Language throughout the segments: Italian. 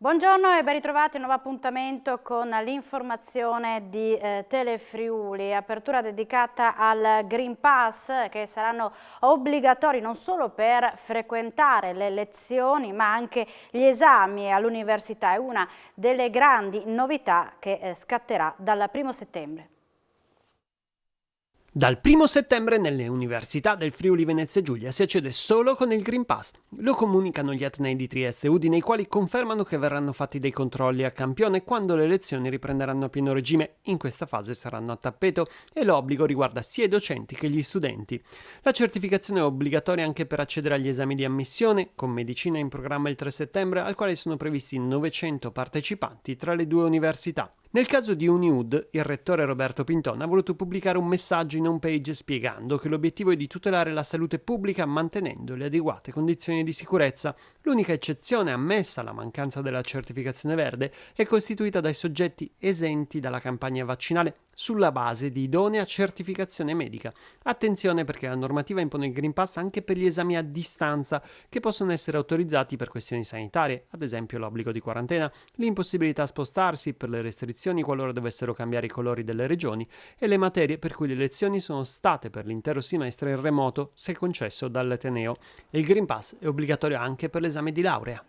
Buongiorno e ben ritrovati a un nuovo appuntamento con l'informazione di Telefriuli, apertura dedicata al Green Pass che saranno obbligatori non solo per frequentare le lezioni ma anche gli esami all'università. È una delle grandi novità che scatterà dal 1° settembre. Dal 1° settembre nelle università del Friuli Venezia Giulia si accede solo con il Green Pass. Lo comunicano gli atenei di Trieste e Udine, i quali confermano che verranno fatti dei controlli a campione quando le lezioni riprenderanno a pieno regime. In questa fase saranno a tappeto e l'obbligo riguarda sia i docenti che gli studenti. La certificazione è obbligatoria anche per accedere agli esami di ammissione, con medicina in programma il 3 settembre, al quale sono previsti 900 partecipanti tra le due università. Nel caso di Uniud, il rettore Roberto Pintona ha voluto pubblicare un messaggio in home page spiegando che l'obiettivo è di tutelare la salute pubblica mantenendo le adeguate condizioni di sicurezza. L'unica eccezione ammessa alla mancanza della certificazione verde è costituita dai soggetti esenti dalla campagna vaccinale sulla base di idonea certificazione medica. Attenzione perché la normativa impone il Green Pass anche per gli esami a distanza che possono essere autorizzati per questioni sanitarie, ad esempio l'obbligo di quarantena, l'impossibilità a spostarsi per le restrizioni qualora dovessero cambiare i colori delle regioni e le materie per cui le lezioni sono state per l'intero semestre in remoto se concesso dall'Ateneo. Il Green Pass è obbligatorio anche per l'esame di laurea.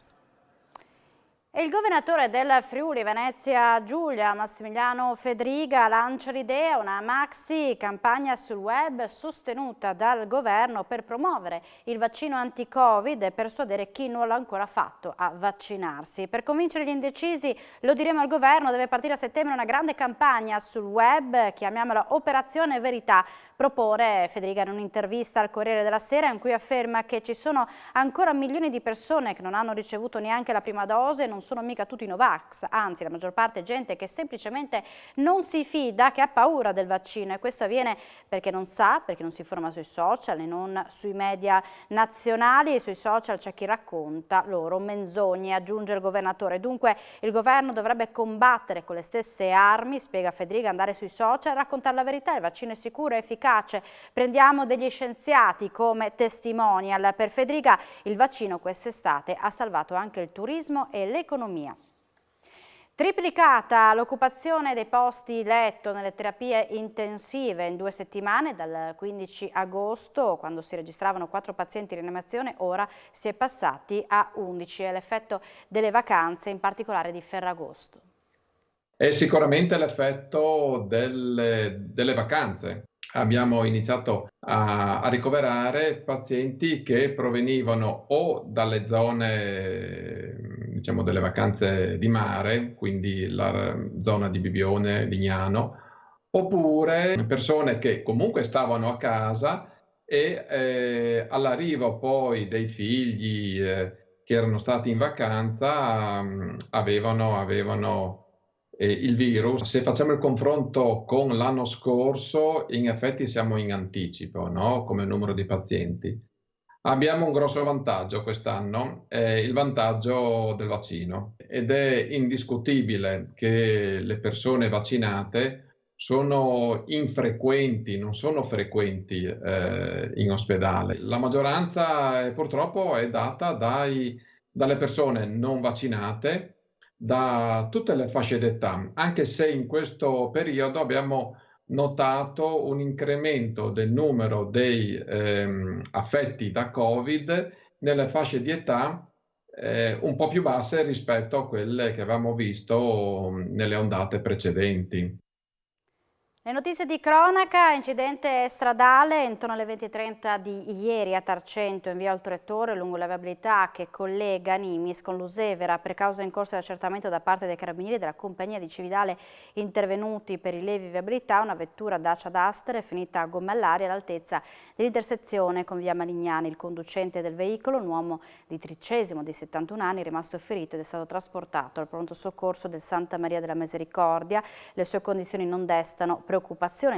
E il governatore del Friuli Venezia Giulia, Massimiliano Fedriga, lancia l'idea, una maxi campagna sul web sostenuta dal governo per promuovere il vaccino anti-Covid e persuadere chi non l'ha ancora fatto a vaccinarsi. Per convincere gli indecisi, lo diremo al governo, deve partire a settembre una grande campagna sul web, chiamiamola Operazione Verità, propone Fedriga in un'intervista al Corriere della Sera in cui afferma che ci sono ancora milioni di persone che non hanno ricevuto neanche la prima dose e non sono mica tutti Novax, anzi la maggior parte è gente che semplicemente non si fida, che ha paura del vaccino e questo avviene perché non sa, perché non si informa sui social e non sui media nazionali e sui social c'è chi racconta loro menzogne, aggiunge il governatore. Dunque il governo dovrebbe combattere con le stesse armi, spiega Fedriga, andare sui social e raccontare la verità, il vaccino è sicuro, è efficace. Prendiamo degli scienziati come testimonial. Per Fedriga il vaccino quest'estate ha salvato anche il turismo e l'economia. Triplicata l'occupazione dei posti letto nelle terapie intensive in 2 settimane, dal 15 agosto, quando si registravano 4 pazienti in rianimazione, ora si è passati a 11. È l'effetto delle vacanze, in particolare di Ferragosto. È sicuramente l'effetto delle vacanze. Abbiamo iniziato a ricoverare pazienti che provenivano o dalle zone, diciamo, delle vacanze di mare, quindi la zona di Bibione, Lignano, oppure persone che comunque stavano a casa e all'arrivo poi dei figli che erano stati in vacanza avevano il virus. Se facciamo il confronto con l'anno scorso, in effetti siamo in anticipo, no? Come numero di pazienti. Abbiamo un grosso vantaggio quest'anno, il vantaggio del vaccino, ed è indiscutibile che le persone vaccinate sono infrequenti, non sono frequenti in ospedale. La maggioranza purtroppo è data dalle persone non vaccinate, da tutte le fasce d'età, anche se in questo periodo abbiamo notato un incremento del numero dei affetti da Covid nelle fasce di età un po' più basse rispetto a quelle che avevamo visto nelle ondate precedenti. Le notizie di cronaca, incidente stradale intorno alle 20:30 di ieri a Tarcento in via Oltrettore lungo la viabilità che collega Nimis con Lusevera per causa in corso di accertamento da parte dei carabinieri della compagnia di Cividale intervenuti per i levi viabilità. Una vettura Dacia Duster è finita a gomme all'aria all'altezza dell'intersezione con via Malignani. Il conducente del veicolo, un uomo di Tricesimo di 71 anni, è rimasto ferito ed è stato trasportato al pronto soccorso del Santa Maria della Misericordia. Le sue condizioni non destano preoccupazione.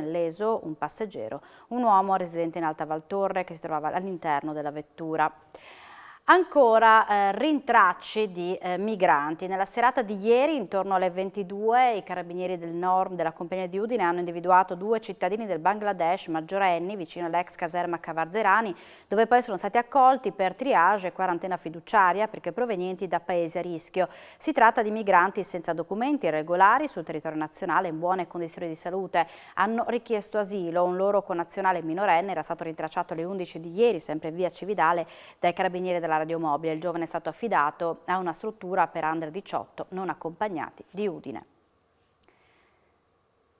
Leso un passeggero, un uomo residente in Alta Valtorre che si trovava all'interno della vettura. Ancora rintracci di migranti. Nella serata di ieri, intorno alle 22, i carabinieri del Nord della Compagnia di Udine hanno individuato 2 cittadini del Bangladesh maggiorenni vicino all'ex caserma Cavarzerani, dove poi sono stati accolti per triage e quarantena fiduciaria perché provenienti da paesi a rischio. Si tratta di migranti senza documenti irregolari sul territorio nazionale in buone condizioni di salute. Hanno richiesto asilo. Un loro connazionale minorenne era stato rintracciato alle 11 di ieri, sempre in via Cividale, dai carabinieri della radiomobile. Il giovane è stato affidato a una struttura per under 18 non accompagnati di Udine.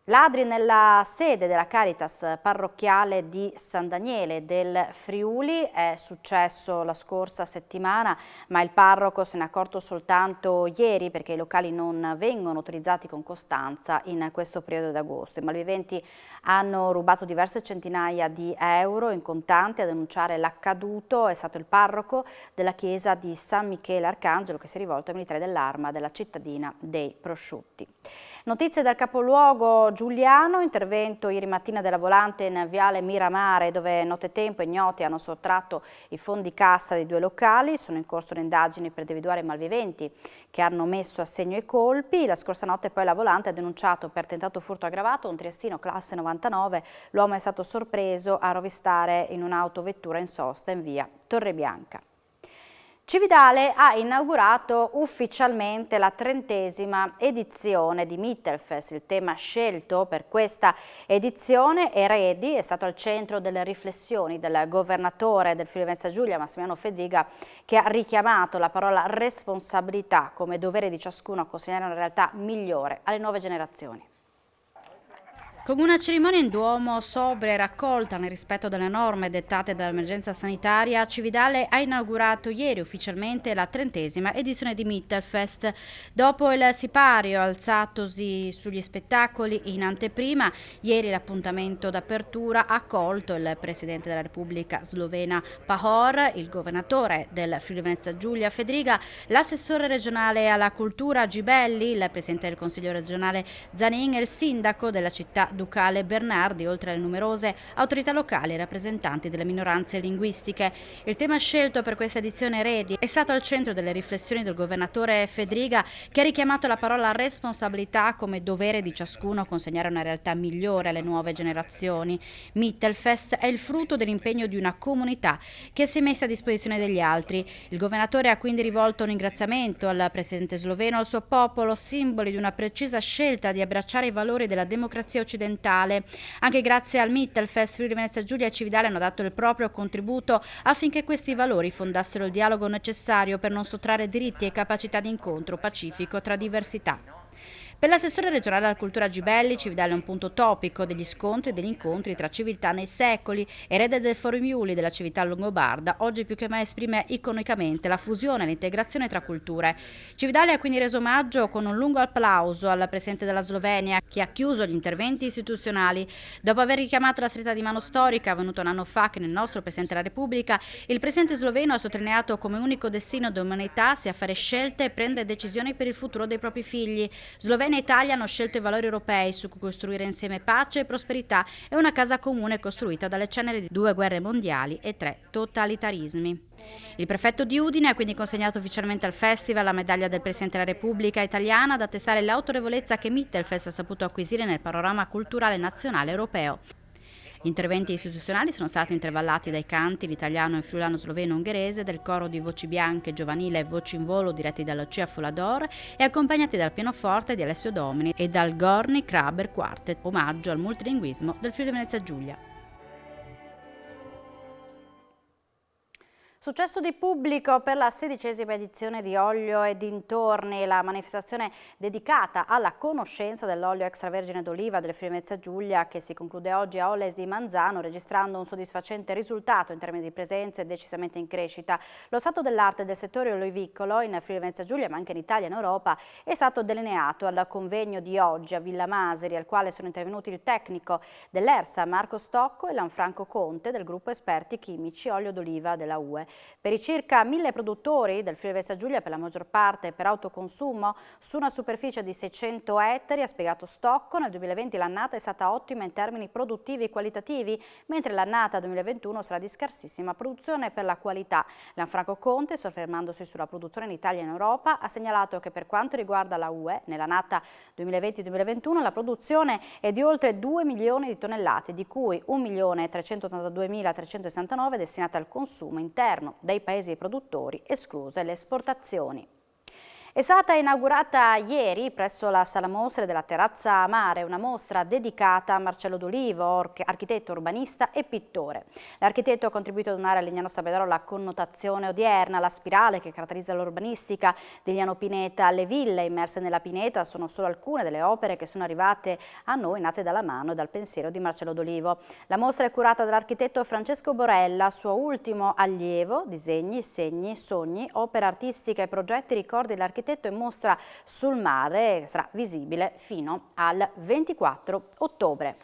Ladri nella sede della Caritas parrocchiale di San Daniele del Friuli. È successo la scorsa settimana, ma il parroco se ne è accorto soltanto ieri perché i locali non vengono utilizzati con costanza in questo periodo d'agosto. I malviventi hanno rubato diverse centinaia di euro in contanti. A denunciare l'accaduto è stato il parroco della chiesa di San Michele Arcangelo, che si è rivolto ai militari dell'Arma della cittadina dei Prosciutti. Notizie dal capoluogo giuliano, intervento ieri mattina della volante in viale Miramare, dove nottetempo ignoti hanno sottratto i fondi cassa di 2 locali. Sono in corso le indagini per individuare i malviventi che hanno messo a segno i colpi. La scorsa notte poi la volante ha denunciato per tentato furto aggravato un triestino classe 99. L'uomo è stato sorpreso a rovistare in un'autovettura in sosta in via Torrebianca. Cividale ha inaugurato ufficialmente la 30ª edizione di Mittelfest. Il tema scelto per questa edizione, Eredi, è stato al centro delle riflessioni del governatore del Friuli Venezia Giulia, Massimiliano Fedriga, che ha richiamato la parola responsabilità come dovere di ciascuno a consegnare una realtà migliore alle nuove generazioni. Con una cerimonia in Duomo sobria e raccolta nel rispetto delle norme dettate dall'emergenza sanitaria, Cividale ha inaugurato ieri ufficialmente la 30ª edizione di Mittelfest. Dopo il sipario alzatosi sugli spettacoli in anteprima, ieri l'appuntamento d'apertura ha accolto il Presidente della Repubblica Slovena Pahor, il Governatore del Friuli Venezia Giulia Fedriga, l'assessore regionale alla cultura Gibelli, il Presidente del Consiglio regionale Zanin e il Sindaco della città Ducale Bernardi, oltre alle numerose autorità locali e rappresentanti delle minoranze linguistiche. Il tema scelto per questa edizione Eredi è stato al centro delle riflessioni del governatore Fedriga, che ha richiamato la parola responsabilità come dovere di ciascuno a consegnare una realtà migliore alle nuove generazioni. Mittelfest è il frutto dell'impegno di una comunità che si è messa a disposizione degli altri. Il governatore ha quindi rivolto un ringraziamento al presidente sloveno e al suo popolo, simboli di una precisa scelta di abbracciare i valori della democrazia occidentale. Anche grazie al Mittelfest, Friuli Venezia Giulia e Cividale hanno dato il proprio contributo affinché questi valori fondassero il dialogo necessario per non sottrarre diritti e capacità di incontro pacifico tra diversità. Per l'assessore regionale alla cultura Gibelli, Cividale è un punto topico degli scontri e degli incontri tra civiltà nei secoli, erede del Forum Iuli della civiltà longobarda, oggi più che mai esprime iconicamente la fusione e l'integrazione tra culture. Cividale ha quindi reso omaggio con un lungo applauso alla Presidente della Slovenia, che ha chiuso gli interventi istituzionali. Dopo aver richiamato la stretta di mano storica avvenuta un anno fa che nel nostro Presidente della Repubblica, il Presidente sloveno ha sottolineato come unico destino dell'umanità sia fare scelte e prendere decisioni per il futuro dei propri figli. Slovenia e Italia hanno scelto i valori europei su cui costruire insieme pace e prosperità e una casa comune costruita dalle ceneri di 2 guerre mondiali e 3 totalitarismi. Il prefetto di Udine ha quindi consegnato ufficialmente al festival la medaglia del Presidente della Repubblica italiana, ad attestare l'autorevolezza che Mittelfest ha saputo acquisire nel panorama culturale nazionale europeo. Gli interventi istituzionali sono stati intervallati dai canti l'italiano e friulano sloveno ungherese del coro di voci bianche giovanile e voci in volo diretti da Lucia Folador e accompagnati dal pianoforte di Alessio Domini e dal Gorny Kraber Quartet, omaggio al multilinguismo del Friuli Venezia Giulia. Successo di pubblico per la 16ª edizione di Olio e dintorni, la manifestazione dedicata alla conoscenza dell'olio extravergine d'oliva del Friuli Venezia Giulia, che si conclude oggi a Olles di Manzano, registrando un soddisfacente risultato in termini di presenze decisamente in crescita. Lo stato dell'arte del settore olivicolo in Friuli Venezia Giulia, ma anche in Italia e in Europa, è stato delineato al convegno di oggi a Villa Maseri, al quale sono intervenuti il tecnico dell'ERSA Marco Stocco e Lanfranco Conte del gruppo esperti chimici olio d'oliva della UE. Per i circa 1000 produttori del Friuli Venezia Giulia, per la maggior parte per autoconsumo, su una superficie di 600 ettari, ha spiegato Stocco, nel 2020 l'annata è stata ottima in termini produttivi e qualitativi, mentre l'annata 2021 sarà di scarsissima produzione per la qualità. Lanfranco Conte, soffermandosi sulla produzione in Italia e in Europa, ha segnalato che per quanto riguarda la UE, nell'annata 2020-2021 la produzione è di oltre 2 milioni di tonnellate, di cui 1.382.369 destinate al consumo interno dei paesi produttori, escluse le esportazioni. È stata inaugurata ieri presso la Sala Mostre della Terrazza Mare una mostra dedicata a Marcello D'Olivo, architetto, urbanista e pittore. L'architetto ha contribuito a donare a Lignano Sabbiadoro la connotazione odierna, la spirale che caratterizza l'urbanistica di Lignano Pineta. Le ville immerse nella pineta sono solo alcune delle opere che sono arrivate a noi, nate dalla mano e dal pensiero di Marcello D'Olivo. La mostra è curata dall'architetto Francesco Borella, suo ultimo allievo, disegni, segni, sogni, opere artistiche e progetti, ricordi dell'architetto in mostra sul mare, sarà visibile fino al 24 ottobre.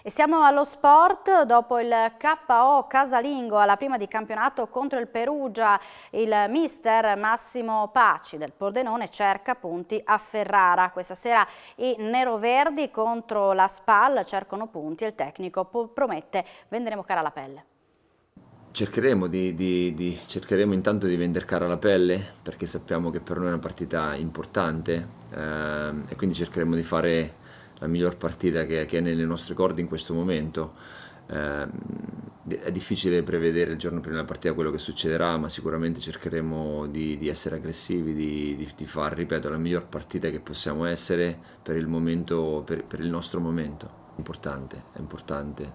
E siamo allo sport. Dopo il KO casalingo alla prima di campionato contro il Perugia, il mister Massimo Paci del Pordenone cerca punti a Ferrara. Questa sera i neroverdi contro la SPAL cercano punti e il tecnico promette venderemo cara la pelle. Cercheremo intanto di vendere cara la pelle, perché sappiamo che per noi è una partita importante, e quindi cercheremo di fare la miglior partita che è nelle nostre corde in questo momento. È difficile prevedere il giorno prima della partita quello che succederà, ma sicuramente cercheremo di essere aggressivi, di fare, ripeto, la miglior partita che possiamo essere per il momento, per il nostro momento. È importante,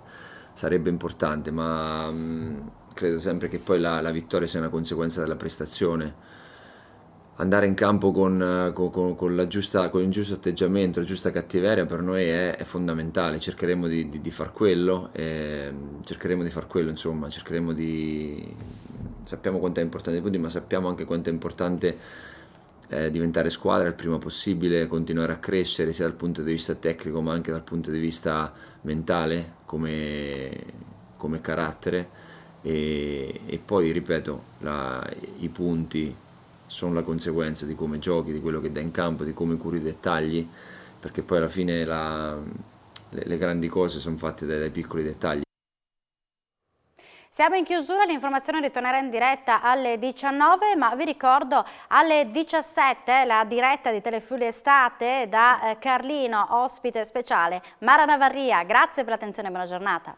sarebbe importante, ma credo sempre che poi la vittoria sia una conseguenza della prestazione. Andare in campo con il giusto atteggiamento, la giusta cattiveria per noi è fondamentale. Cercheremo di far quello, insomma, sappiamo quanto è importante i punti, ma sappiamo anche quanto è importante diventare squadra il prima possibile, continuare a crescere sia dal punto di vista tecnico ma anche dal punto di vista mentale, come carattere. E poi ripeto, i punti sono la conseguenza di come giochi, di quello che dai in campo, di come curi i dettagli, perché poi alla fine le grandi cose sono fatte dai piccoli dettagli. Siamo in chiusura, l'informazione ritornerà in diretta alle 19, ma vi ricordo alle 17 la diretta di Telefriuli Estate da Carlino, ospite speciale Mara Navarria. Grazie per l'attenzione e buona giornata.